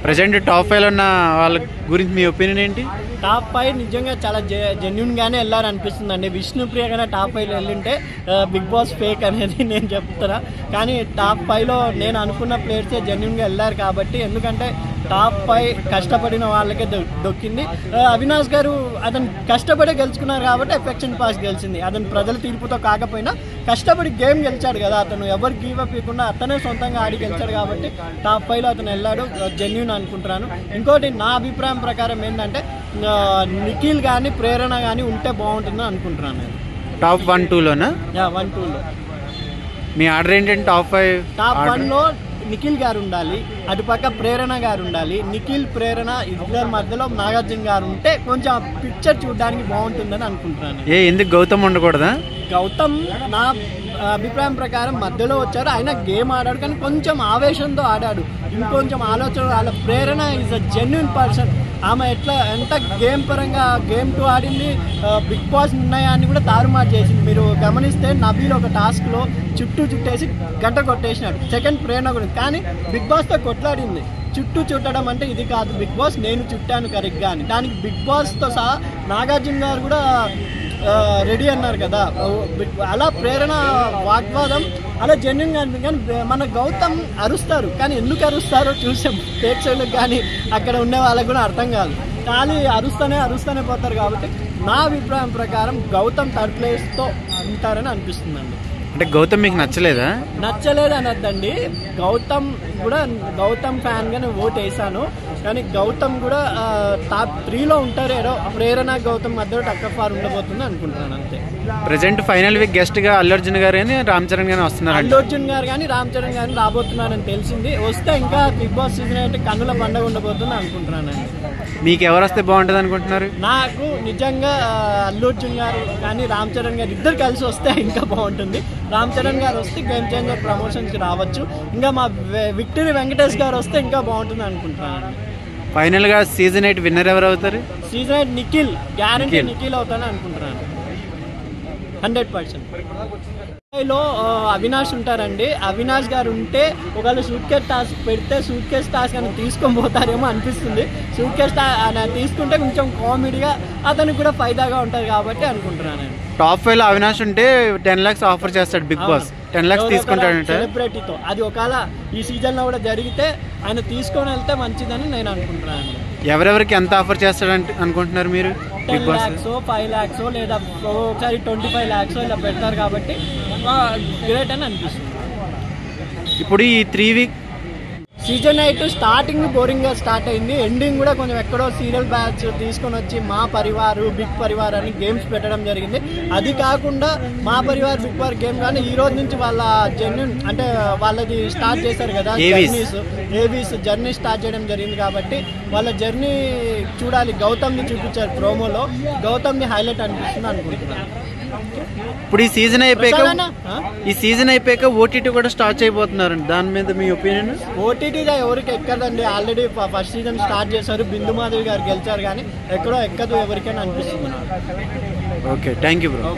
Present top 5 ఉన్న వాళ్ళ గురించి మీ ఒపీనియన్ ఏంటి? టాప్ 5 నిజంగా చాలా జెన్యున్ గానే వెళ్ళారనిపిస్తుందండి. విష్ణుప్రియ గానే టాప్ 5 వెళ్ళింటే బిగ్ బాస్ ఫేక్ అనేది నేను చెప్తున్నా. కానీ టాప్ 5లో నేను అనుకున్న ప్లేయర్సే జెన్యున్ గా వెళ్ళారు కాబట్టి, ఎందుకంటే టాప్ 5 కష్టపడిన వాళ్ళకే దొక్కింది. అవినాష్ గారు అతను కష్టపడే గెలుచుకున్నారు కాబట్టి ఎఫెక్షన్ పాస్ గెలిచింది. అతను ప్రజల తీర్పుతో కాకపోయినా కష్టపడి గేమ్ గెలిచాడు కదా. అతను ఎవరు గివ్ అప్ ఇవ్వకుండా అతనే సొంతంగా ఆడి గెలిచాడు కాబట్టి టాప్ 5లో అతను వెళ్ళాడు. జెన్యున్ అనుకుంటున్నాను. ఇంకోటి నా అభిప్రాయం ప్రకారం ఏంటంటే నిఖిల్ కానీ ప్రేరణ కానీ ఉంటే బాగుంటుందని అనుకుంటున్నాను నేను. టాప్ 1, 2లోనా? 1, 2లో మీ ఆర్డర్ ఏంటంటే టాప్ 5. టాప్ 1లో నిఖిల్ గారు ఉండాలి, అటుపక్క ప్రేరణ గారు ఉండాలి. నిఖిల్ ప్రేరణ ఇద్దరి మధ్యలో నాగార్జున గారు ఉంటే కొంచెం పిక్చర్ చూడడానికి బాగుంటుందని అనుకుంటున్నాను. ఎందుకు గౌతమ్ ఉండకూడదా? గౌతమ్ నా అభిప్రాయం ప్రకారం మధ్యలో వచ్చారు. ఆయన గేమ్ ఆడాడు కానీ కొంచెం ఆవేశంతో ఆడాడు. ఇంకొంచెం ఆలోచన వాళ్ళ ప్రేరణ ఈజ్ అ జెన్యున్ పర్సన్. ఆమె ఎంత గేమ్ పరంగా గేమ్ 2 ఆడింది. బిగ్ బాస్ నిర్ణయాన్ని కూడా తారుమారు చేసింది. మీరు గమనిస్తే నబీల్ ఒక టాస్క్లో చుట్టేసి గంట కొట్టేసినాడు. సెకండ్ ప్రేరణ కూడా, కానీ బిగ్ బాస్తో కొట్లాడింది. చుట్టడం అంటే ఇది కాదు బిగ్ బాస్, నేను చుట్టాను కరెక్ట్గా అని. దానికి బిగ్ బాస్తో సహా నాగార్జున గారు కూడా రెడీ అన్నారు కదా. అలా ప్రేరణ వాగ్వాదం అలా జెన్యున్గా అనిపింది. కానీ మన గౌతమ్ అరుస్తారు, కానీ ఎందుకు అరుస్తారో చూసాం ప్రేక్షకులకు కానీ అక్కడ ఉండే వాళ్ళకి కూడా అర్థం కాదు. కానీ అరుస్తూనే పోతారు. కాబట్టి నా అభిప్రాయం ప్రకారం గౌతమ్ థర్డ్ ప్లేస్తో ఉంటారని అనిపిస్తుందండి. అంటే గౌతమ్ మీకు నచ్చలేదు అనొద్దండి. గౌతమ్ ఫ్యాన్ గా నేను ఓట్ వేసాను. కానీ గౌతమ్ కూడా టాప్ 3లో ఉంటారు. ఏదో ప్రేరణ గౌతమ్ మధ్యలో టక్కర్ ఫార్ ఉండబోతుంది అనుకుంటున్నాను అంతే. ప్రెసెంట్ ఫైనల్ వీక్ గెస్ట్ గా అల్లు అర్జున్ గారు కానీ రామ్ చరణ్ గారు వస్తున్నారు. అల్లు అర్జున్ గారు కానీ రామ్ చరణ్ గారు రాబోతున్నారని తెలిసింది. వస్తే ఇంకా బిగ్ బాస్ సీజన్ అయితే కన్నుల పండుగ ఉండబోతుంది అనుకుంటున్నానండి. మీకు ఎవరు వస్తే బాగుంటుంది అనుకుంటున్నారు? నాకు నిజంగా అల్లు అర్జున్ గారు కానీ రామ్ చరణ్ గారు ఇద్దరు కలిసి వస్తే ఇంకా బాగుంటుంది. రామ్ చరణ్ గారు వస్తే గేమ్ చేంజర్ ప్రమోషన్స్కి రావచ్చు. ఇంకా మా విక్టరీ వెంకటేష్ గారు వస్తే ఇంకా బాగుంటుంది అనుకుంటున్నాను. ఫైనల్ గా సీజన్ 8 విన్నర్ ఎవరు అవుతారు? సీజన్ 8 నిఖిల్, గ్యారంటీ నిఖిల్ అవుతానని అనుకుంటున్నాను 100%. లో అవినాష్ ఉంటారండి. అవినాష్ గారు ఉంటే ఒకవేళ సూట్ కేస్ టాస్క్ పెడితే సూట్ కేస్ టాస్క్ అని తీసుకొని పోతారేమో అనిపిస్తుంది. సూట్ కేస్ తీసుకుంటే కొంచెం కామెడీగా అతనికి కూడా ఫైదాగా ఉంటుంది కాబట్టి అనుకుంటున్నాను. టాప్ 5లో అవినాష్ ఉంటే 10 lakhs ఆఫర్ చేస్తాడు బిగ్ బాస్. 10 lakhs తీసుకుంటాడంట సెలబ్రిటీతో. అది ఒకవేళ ఈ సీజన్ లో కూడా జరిగితే ఆయన తీసుకొని వెళ్తే మంచిదని నేను అనుకుంటున్నాను. ఎవరెవరికి ఎంత ఆఫర్ చేస్తాడంటే అనుకుంటున్నారు మీరు? 10 lakhs 5 lakhs లేదా ఒకసారి 25 lakhs ఇలా పెడతారు కాబట్టి గ్రేట్ అని అనిపిస్తుంది. ఇప్పుడు ఈ 3 week సీజన్ 8 స్టార్టింగ్ బోరింగ్ గా స్టార్ట్ అయింది. ఎండింగ్ కూడా కొంచెం ఎక్కడో సీరియల్ బ్యాచ్ తీసుకొని వచ్చి మా పరివారు బిగ్ పరివార్ అని గేమ్స్ పెట్టడం జరిగింది. అది కాకుండా మా పరివార్ బిగ్ పరివార్ గేమ్ కానీ ఈ రోజు నుంచి వాళ్ళ జర్నీ అంటే వాళ్ళది స్టార్ట్ చేశారు కదా, ఏవీస్ జర్నీ స్టార్ట్ చేయడం జరిగింది. కాబట్టి వాళ్ళ జర్నీ చూడాలి. గౌతమ్ని చూపించారు ప్రోమోలో. గౌతమ్ని హైలైట్ అనిపిస్తుంది అనుకుంటున్నాను. ఇప్పుడు ఈ సీజన్ అయిపోయాక ఓటీటీ కూడా స్టార్ట్ చేయబోతున్నారు. దాని మీద మీ ఒపీనియన్? ఓటీటీగా ఎవరికి ఎక్కదండి. ఆల్రెడీ ఫస్ట్ సీజన్ స్టార్ట్ చేశారు. బిందు మాధవి గారు గెలిచారు, కానీ ఎక్కడో ఎక్కదు ఎవరికైనా అనిపిస్తుంది. Okay, thank you bro.